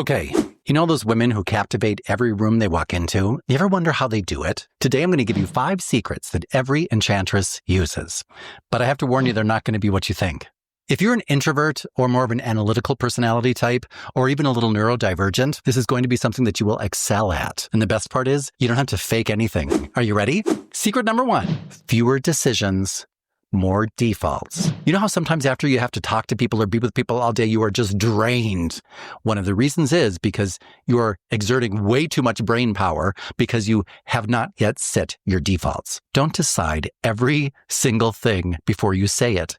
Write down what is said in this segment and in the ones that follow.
Okay, you know those women who captivate every room they walk into? You ever wonder how they do it? Today I'm going to give you 5 secrets that every enchantress uses. But I have to warn you, they're not going to be what you think. If you're an introvert or more of an analytical personality type, or even a little neurodivergent, this is going to be something that you will excel at. And the best part is, you don't have to fake anything. Are you ready? Secret number 1, fewer decisions, more defaults. You know how sometimes after you have to talk to people or be with people all day, you are just drained? One of the reasons is because you are exerting way too much brain power because you have not yet set your defaults. Don't decide every single thing before you say it.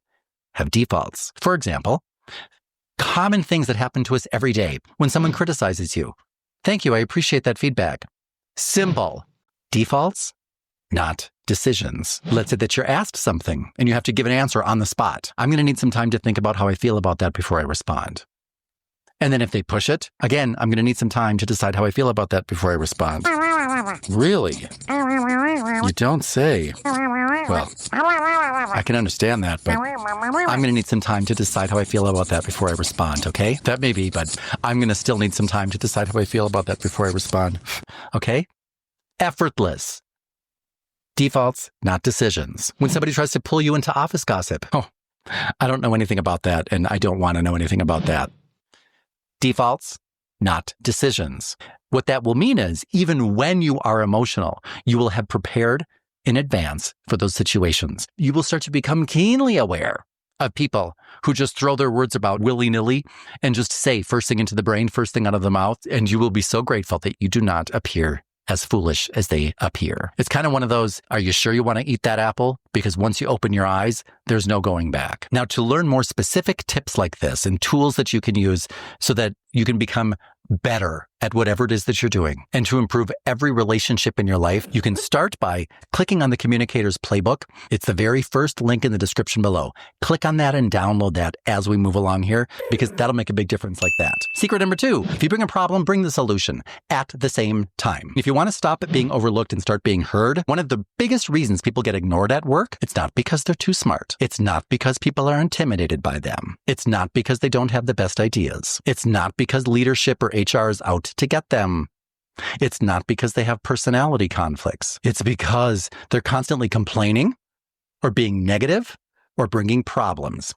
Have defaults. For example, common things that happen to us every day when someone criticizes you. Thank you, I appreciate that feedback. Simple. Defaults, not decisions. Let's say that you're asked something and you have to give an answer on the spot. I'm going to need some time to think about how I feel about that before I respond. And then if they push it, again, I'm going to need some time to decide how I feel about that before I respond. Really? You don't say. Well, I can understand that, but I'm going to need some time to decide how I feel about that before I respond, okay? That may be, but I'm going to still need some time to decide how I feel about that before I respond. Okay? Effortless. Defaults, not decisions. When somebody tries to pull you into office gossip, I don't know anything about that, and I don't want to know anything about that. Defaults, not decisions. What that will mean is, even when you are emotional, you will have prepared in advance for those situations. You will start to become keenly aware of people who just throw their words about willy-nilly and just say first thing into the brain, first thing out of the mouth, and you will be so grateful that you do not appear as foolish as they appear. It's kind of one of those, are you sure you want to eat that apple? Because once you open your eyes, there's no going back. Now, to learn more specific tips like this and tools that you can use so that you can become better at whatever it is that you're doing and to improve every relationship in your life, you can start by clicking on the Communicators Playbook. It's the very first link in the description below. Click on that and download that as we move along here, because that'll make a big difference like that. Secret number 2, if you bring a problem, bring the solution at the same time. If you want to stop it being overlooked and start being heard, one of the biggest reasons people get ignored at work, it's not because they're too smart. It's not because people are intimidated by them. It's not because they don't have the best ideas. It's not because leadership or HR is out to get them. It's not because they have personality conflicts. It's because they're constantly complaining or being negative or bringing problems.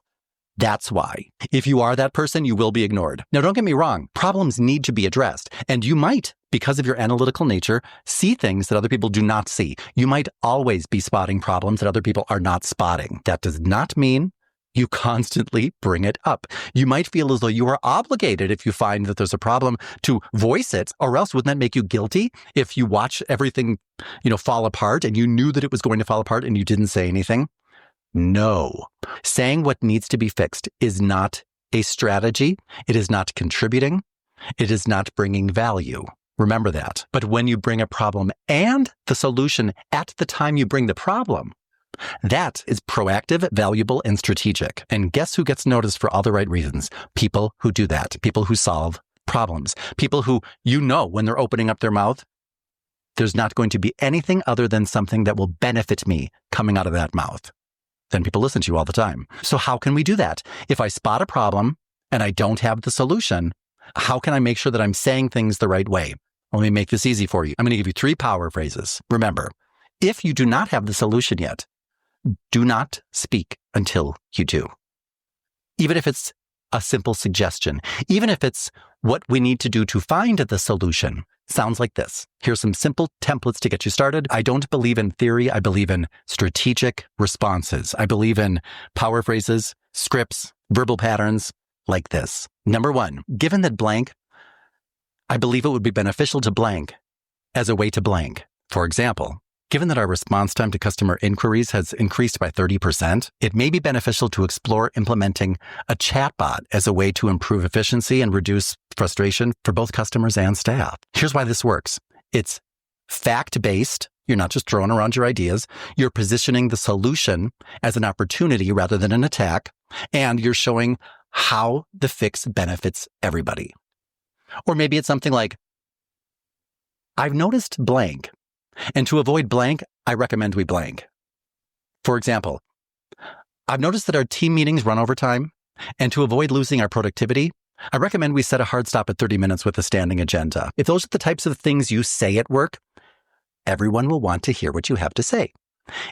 That's why. If you are that person, you will be ignored. Now, don't get me wrong. Problems need to be addressed. And you might, because of your analytical nature, see things that other people do not see. You might always be spotting problems that other people are not spotting. That does not mean you constantly bring it up. You might feel as though you are obligated, if you find that there's a problem, to voice it, or else wouldn't that make you guilty if you watch everything, fall apart and you knew that it was going to fall apart and you didn't say anything? No. Saying what needs to be fixed is not a strategy. It is not contributing. It is not bringing value. Remember that. But when you bring a problem and the solution at the time you bring the problem, that is proactive, valuable, and strategic. And guess who gets noticed for all the right reasons? People who do that. People who solve problems. People who, when they're opening up their mouth, there's not going to be anything other than something that will benefit me coming out of that mouth. Then people listen to you all the time. So how can we do that? If I spot a problem and I don't have the solution, how can I make sure that I'm saying things the right way? Let me make this easy for you. I'm going to give you 3 power phrases. Remember, if you do not have the solution yet, do not speak until you do. Even if it's a simple suggestion, even if it's what we need to do to find the solution, sounds like this. Here's some simple templates to get you started. I don't believe in theory. I believe in strategic responses. I believe in power phrases, scripts, verbal patterns like this. Number 1, given that blank, I believe it would be beneficial to blank as a way to blank. For example, given that our response time to customer inquiries has increased by 30%, it may be beneficial to explore implementing a chatbot as a way to improve efficiency and reduce frustration for both customers and staff. Here's why this works. It's fact-based. You're not just throwing around your ideas. You're positioning the solution as an opportunity rather than an attack. And you're showing how the fix benefits everybody. Or maybe it's something like, I've noticed blank. And to avoid blank, I recommend we blank. For example, I've noticed that our team meetings run over time, and to avoid losing our productivity, I recommend we set a hard stop at 30 minutes with a standing agenda. If those are the types of things you say at work, everyone will want to hear what you have to say.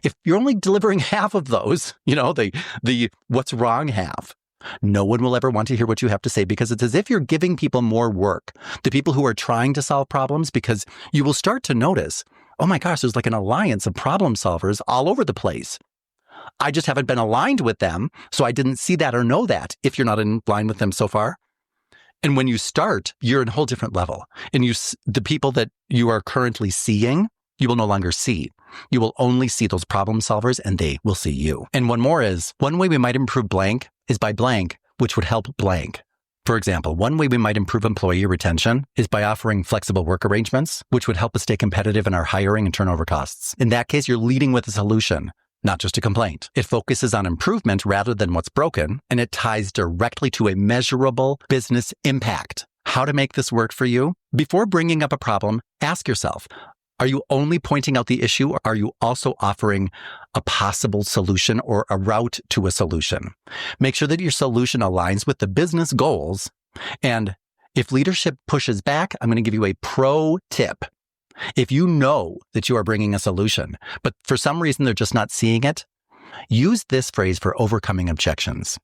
If you're only delivering half of those, the what's wrong half, no one will ever want to hear what you have to say, because it's as if you're giving people more work, the people who are trying to solve problems, because you will start to notice, oh my gosh, there's like an alliance of problem solvers all over the place. I just haven't been aligned with them, so I didn't see that or know that if you're not in line with them so far. And when you start, you're in a whole different level. And the people that you are currently seeing, you will no longer see. You will only see those problem solvers, and they will see you. And one more is, one way we might improve blank is by blank, which would help blank. For example, one way we might improve employee retention is by offering flexible work arrangements, which would help us stay competitive in our hiring and turnover costs. In that case, you're leading with a solution, not just a complaint. It focuses on improvement rather than what's broken, and it ties directly to a measurable business impact. How to make this work for you? Before bringing up a problem, ask yourself, are you only pointing out the issue, or are you also offering a possible solution or a route to a solution? Make sure that your solution aligns with the business goals. And if leadership pushes back, I'm going to give you a pro tip. If you know that you are bringing a solution, but for some reason they're just not seeing it, use this phrase for overcoming objections.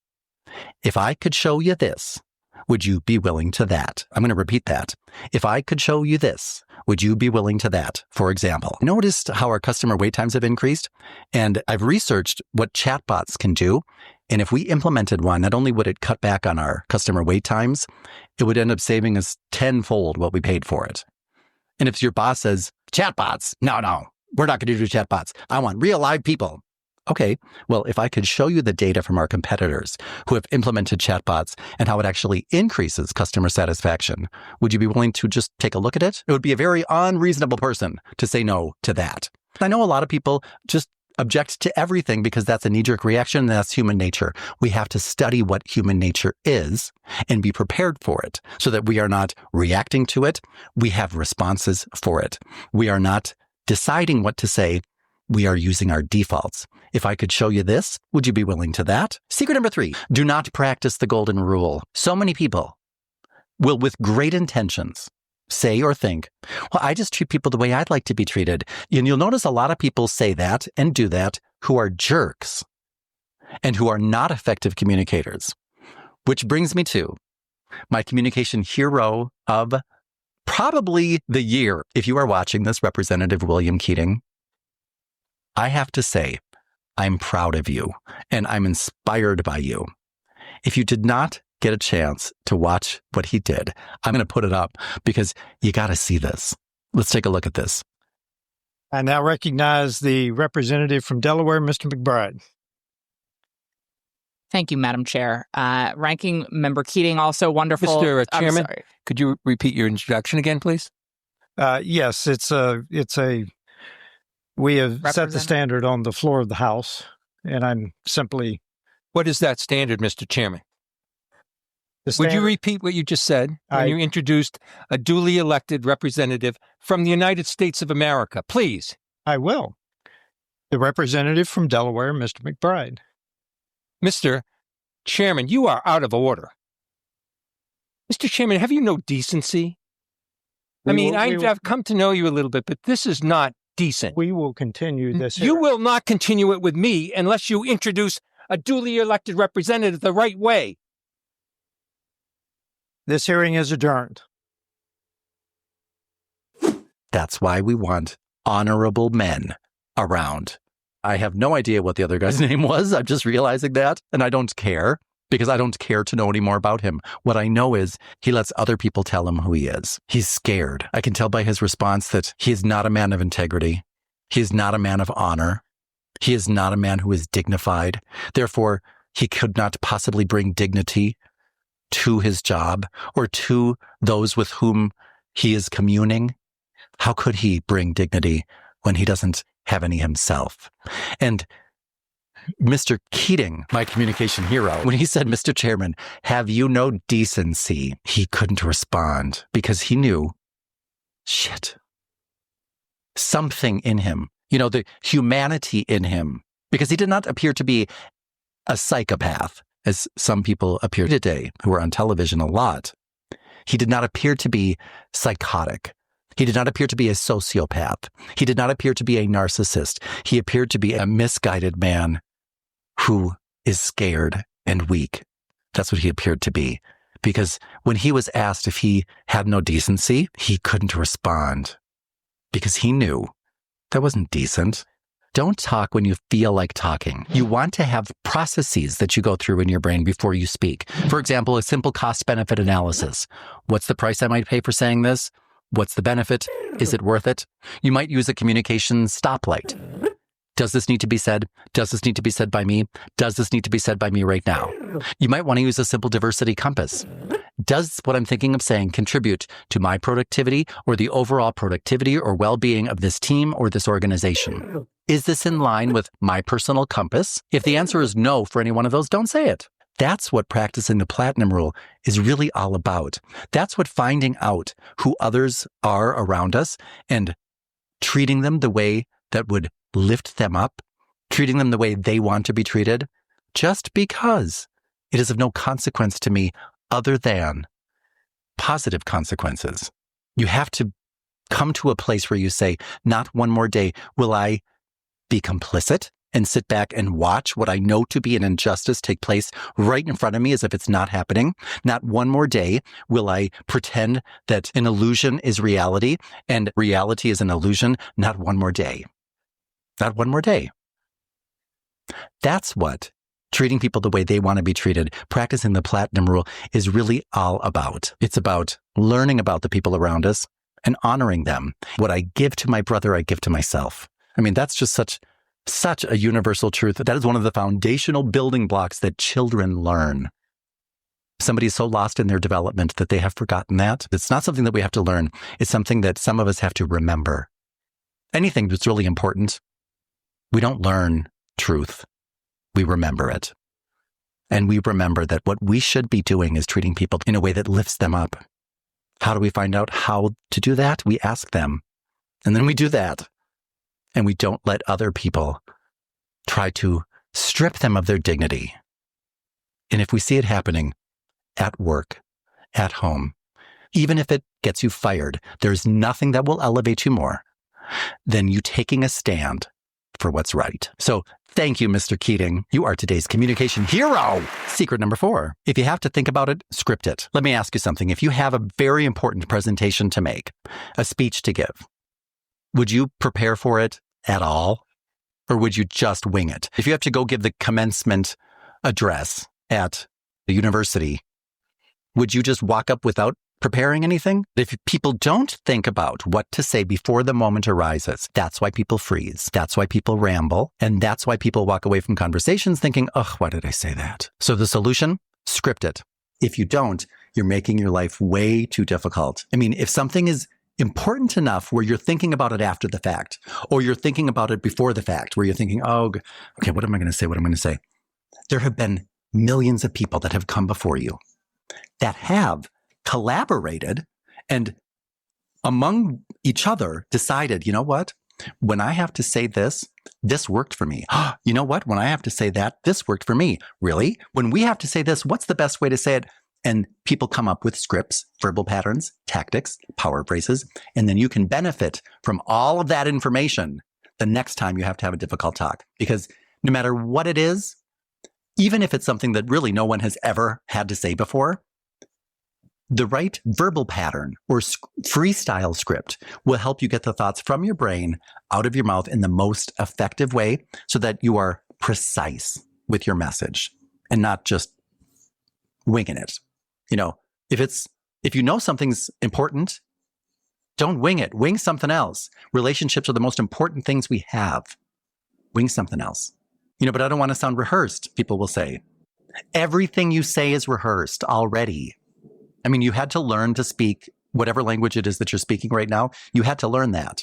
If I could show you this, would you be willing to that? I'm going to repeat that. If I could show you this, would you be willing to that? For example, I noticed how our customer wait times have increased, and I've researched what chatbots can do. And if we implemented one, not only would it cut back on our customer wait times, it would end up saving us tenfold what we paid for it. And if your boss says, chatbots, no, we're not going to do chatbots. I want real live people. Okay, well, if I could show you the data from our competitors who have implemented chatbots and how it actually increases customer satisfaction, would you be willing to just take a look at it? It would be a very unreasonable person to say no to that. I know a lot of people just object to everything because that's a knee-jerk reaction, and that's human nature. We have to study what human nature is and be prepared for it so that we are not reacting to it. We have responses for it. We are not deciding what to say. We are using our defaults. If I could show you this, would you be willing to that? Secret number 3, do not practice the golden rule. So many people will, with great intentions, say or think, well, I just treat people the way I'd like to be treated. And you'll notice a lot of people say that and do that who are jerks and who are not effective communicators. Which brings me to my communication hero of probably the year. If you are watching this, Representative William Keating, I have to say, I'm proud of you and I'm inspired by you. If you did not get a chance to watch what he did, I'm going to put it up because you got to see this. Let's take a look at this. I now recognize the representative from Delaware, Mr. McBride. Thank you, Madam Chair. Ranking Member Keating, also wonderful. Mr. Chairman, could you repeat your introduction again, please? Yes, we have set the standard on the floor of the House, and I'm simply... What is that standard, Mr. Chairman? Would you repeat what you just said when you introduced a duly elected representative from the United States of America, please? I will. The representative from Delaware, Mr. McBride. Mr. Chairman, you are out of order. Mr. Chairman, have you no decency? I've come to know you a little bit, but this is not decent. We will continue this. You will not continue it with me unless you introduce a duly elected representative the right way. This hearing is adjourned. That's why we want honorable men around. I have no idea what the other guy's name was. I'm just realizing that, and I don't care because I don't care to know any more about him. What I know is he lets other people tell him who he is. He's scared. I can tell by his response that he is not a man of integrity. He is not a man of honor. He is not a man who is dignified. Therefore, he could not possibly bring dignity to his job or to those with whom he is communing. How could he bring dignity when he doesn't have any himself? And Mr. Keating, my communication hero, when he said, Mr. Chairman, have you no decency? He couldn't respond because he knew, shit, something in him, the humanity in him, because he did not appear to be a psychopath. as some people appear today who are on television a lot. He did not appear to be psychotic. He did not appear to be a sociopath. He did not appear to be a narcissist. He appeared to be a misguided man who is scared and weak. That's what he appeared to be. Because when he was asked if he had no decency, he couldn't respond. Because he knew that wasn't decent. Don't talk when you feel like talking. You want to have processes that you go through in your brain before you speak. For example, a simple cost-benefit analysis. What's the price I might pay for saying this? What's the benefit? Is it worth it? You might use a communication stoplight. Does this need to be said? Does this need to be said by me? Does this need to be said by me right now? You might want to use a simple diversity compass. Does what I'm thinking of saying contribute to my productivity or the overall productivity or well-being of this team or this organization? Is this in line with my personal compass? If the answer is no for any one of those, don't say it. That's what practicing the platinum rule is really all about. That's what finding out who others are around us and treating them the way that would lift them up, treating them the way they want to be treated, just because it is of no consequence to me other than positive consequences. You have to come to a place where you say, not one more day will I be complicit and sit back and watch what I know to be an injustice take place right in front of me as if it's not happening. Not one more day will I pretend that an illusion is reality and reality is an illusion. Not one more day. Not one more day. That's what treating people the way they want to be treated, practicing the platinum rule is really all about. It's about learning about the people around us and honoring them. What I give to my brother, I give to myself. I mean, that's just such a universal truth. That is one of the foundational building blocks that children learn. Somebody is so lost in their development that they have forgotten that. It's not something that we have to learn. It's something that some of us have to remember. Anything that's really important, we don't learn truth. We remember it. And we remember that what we should be doing is treating people in a way that lifts them up. How do we find out how to do that? We ask them. And then we do that. And we don't let other people try to strip them of their dignity. And if we see it happening at work, at home, even if it gets you fired, there's nothing that will elevate you more than you taking a stand for what's right. So thank you, Mr. Keating. You are today's communication hero. Secret number 4. If you have to think about it, script it. Let me ask you something. If you have a very important presentation to make, a speech to give, would you prepare for it at all? Or would you just wing it? If you have to go give the commencement address at the university, would you just walk up without preparing anything? If people don't think about what to say before the moment arises, that's why people freeze. That's why people ramble. And that's why people walk away from conversations thinking, ugh, why did I say that? So the solution, script it. If you don't, you're making your life way too difficult. I mean, if something is important enough where you're thinking about it after the fact, or you're thinking about it before the fact, where you're thinking, oh, okay, what am I going to say? What am I going to say? There have been millions of people that have come before you that have collaborated and among each other decided, you know what? When I have to say this, this worked for me. You know what? When I have to say that, this worked for me. Really? When we have to say this, what's the best way to say it? And people come up with scripts, verbal patterns, tactics, power phrases, and then you can benefit from all of that information the next time you have to have a difficult talk. Because no matter what it is, even if it's something that really no one has ever had to say before, the right verbal pattern or freestyle script will help you get the thoughts from your brain out of your mouth in the most effective way so that you are precise with your message and not just winging it. You know, if you know something's important, don't wing it. Wing something else. Relationships are the most important things we have. Wing something else. You know, but I don't want to sound rehearsed, people will say. Everything you say is rehearsed already. I mean, you had to learn to speak whatever language it is that you're speaking right now. You had to learn that.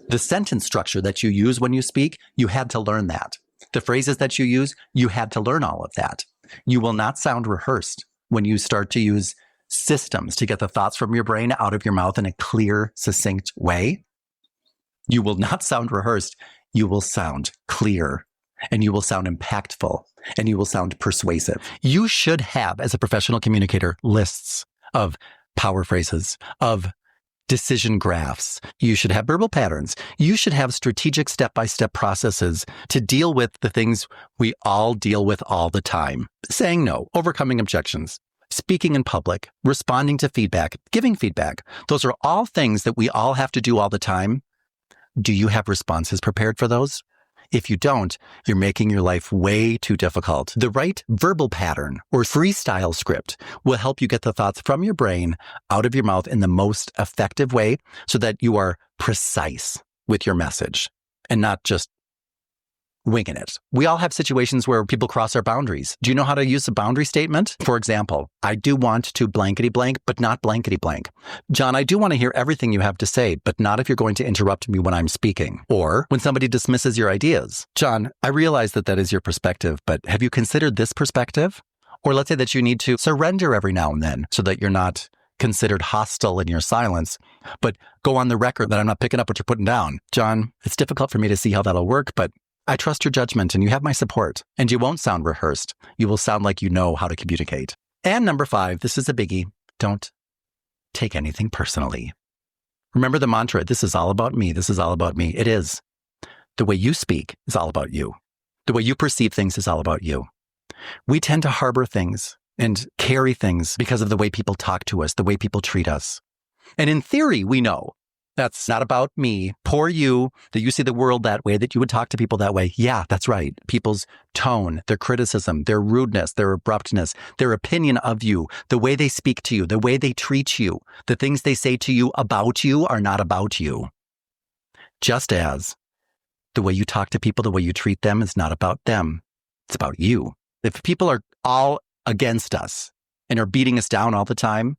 The sentence structure that you use when you speak, you had to learn that. The phrases that you use, you had to learn all of that. You will not sound rehearsed when you start to use systems to get the thoughts from your brain out of your mouth in a clear, succinct way. You will not sound rehearsed. You will sound clear and you will sound impactful, and you will sound persuasive. You should have, as a professional communicator, lists of power phrases, of decision graphs. You should have verbal patterns. You should have strategic step-by-step processes to deal with the things we all deal with all the time. Saying no, overcoming objections, speaking in public, responding to feedback, giving feedback. Those are all things that we all have to do all the time. Do you have responses prepared for those? If you don't, you're making your life way too difficult. The right verbal pattern or freestyle script will help you get the thoughts from your brain out of your mouth in the most effective way so that you are precise with your message and not just winging it. We all have situations where people cross our boundaries. Do you know how to use a boundary statement? For example, I do want to blankety blank, but not blankety blank. John, I do want to hear everything you have to say, but not if you're going to interrupt me when I'm speaking. Or when somebody dismisses your ideas. John, I realize that that is your perspective, but have you considered this perspective? Or let's say that you need to surrender every now and then so that you're not considered hostile in your silence, but go on the record that I'm not picking up what you're putting down. John, it's difficult for me to see how that'll work, but I trust your judgment and you have my support. And you won't sound rehearsed. You will sound like you know how to communicate. And number 5, this is a biggie. Don't take anything personally. Remember the mantra, this is all about me. This is all about me. It is. The way you speak is all about you. The way you perceive things is all about you. We tend to harbor things and carry things because of the way people talk to us, the way people treat us. And in theory, we know that's not about me. Poor you, that you see the world that way, that you would talk to people that way. Yeah, that's right. People's tone, their criticism, their rudeness, their abruptness, their opinion of you, the way they speak to you, the way they treat you, the things they say to you about you are not about you. Just as the way you talk to people, the way you treat them is not about them. It's about you. If people are all against us and are beating us down all the time,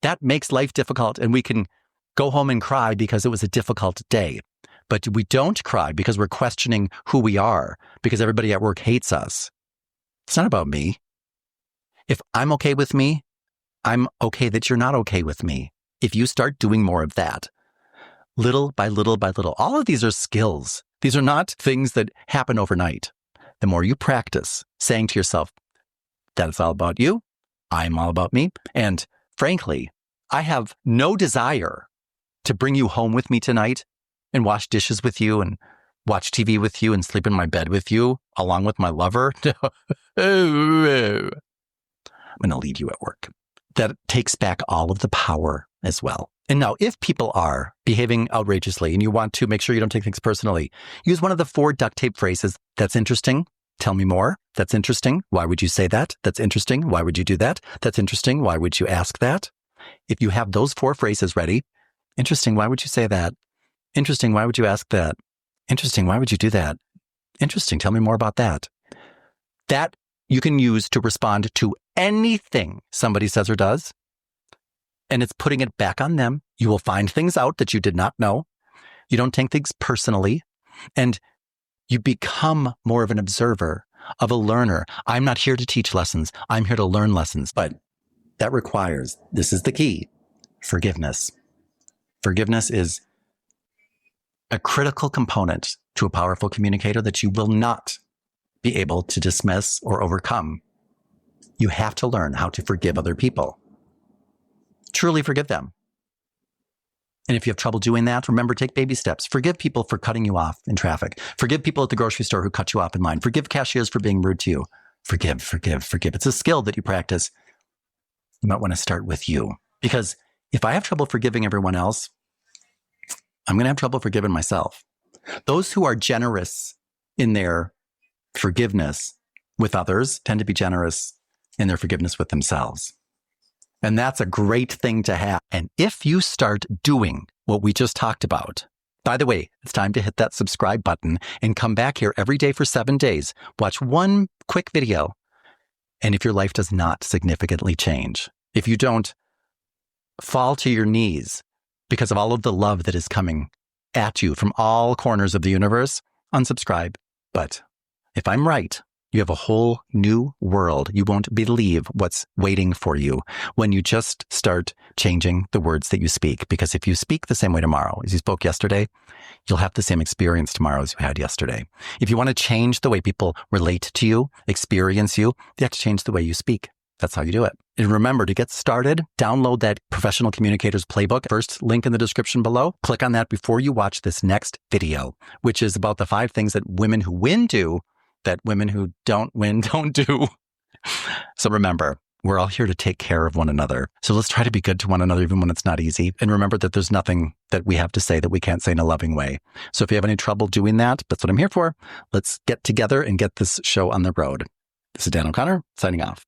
that makes life difficult, and we can go home and cry because it was a difficult day. But we don't cry because we're questioning who we are, because everybody at work hates us. It's not about me. If I'm okay with me, I'm okay that you're not okay with me. If you start doing more of that, little by little by little, all of these are skills. These are not things that happen overnight. The more you practice saying to yourself, that it's all about you, I'm all about me, and frankly, I have no desire to bring you home with me tonight and wash dishes with you and watch TV with you and sleep in my bed with you along with my lover. I'm going to lead you at work. That takes back all of the power as well. And now, if people are behaving outrageously and you want to make sure you don't take things personally, use one of the 4 duct tape phrases. That's interesting. Tell me more. That's interesting. Why would you say that? That's interesting. Why would you do that? That's interesting. Why would you ask that? If you have those 4 phrases ready, interesting, why would you say that? Interesting, why would you ask that? Interesting, why would you do that? Interesting, tell me more about that. That you can use to respond to anything somebody says or does, and it's putting it back on them. You will find things out that you did not know. You don't take things personally, and you become more of an observer, of a learner. I'm not here to teach lessons. I'm here to learn lessons, but that requires, this is the key, forgiveness. Forgiveness is a critical component to a powerful communicator that you will not be able to dismiss or overcome. You have to learn how to forgive other people. Truly forgive them. And if you have trouble doing that, remember, take baby steps. Forgive people for cutting you off in traffic. Forgive people at the grocery store who cut you off in line. Forgive cashiers for being rude to you. Forgive, forgive, forgive. It's a skill that you practice. You might want to start with you, because if I have trouble forgiving everyone else, I'm going to have trouble forgiving myself. Those who are generous in their forgiveness with others tend to be generous in their forgiveness with themselves. And that's a great thing to have. And if you start doing what we just talked about, by the way, it's time to hit that subscribe button and come back here every day for 7 days. Watch one quick video. And if your life does not significantly change, if you don't fall to your knees because of all of the love that is coming at you from all corners of the universe, unsubscribe. But if I'm right, You have a whole new world. You won't believe what's waiting for you when you just start changing the words that you speak. Because if you speak the same way tomorrow as you spoke yesterday, you'll have the same experience tomorrow as you had yesterday. If you want to change the way people relate to you, experience you, you have to change the way you speak. That's how you do it. And remember, to get started, download that Professional Communicators Playbook. First link in the description below. Click on that before you watch this next video, which is about the 5 things that women who win do that women who don't win don't do. So remember, we're all here to take care of one another. So let's try to be good to one another even when it's not easy. And remember that there's nothing that we have to say that we can't say in a loving way. So if you have any trouble doing that, that's what I'm here for. Let's get together and get this show on the road. This is Dan O'Connor signing off.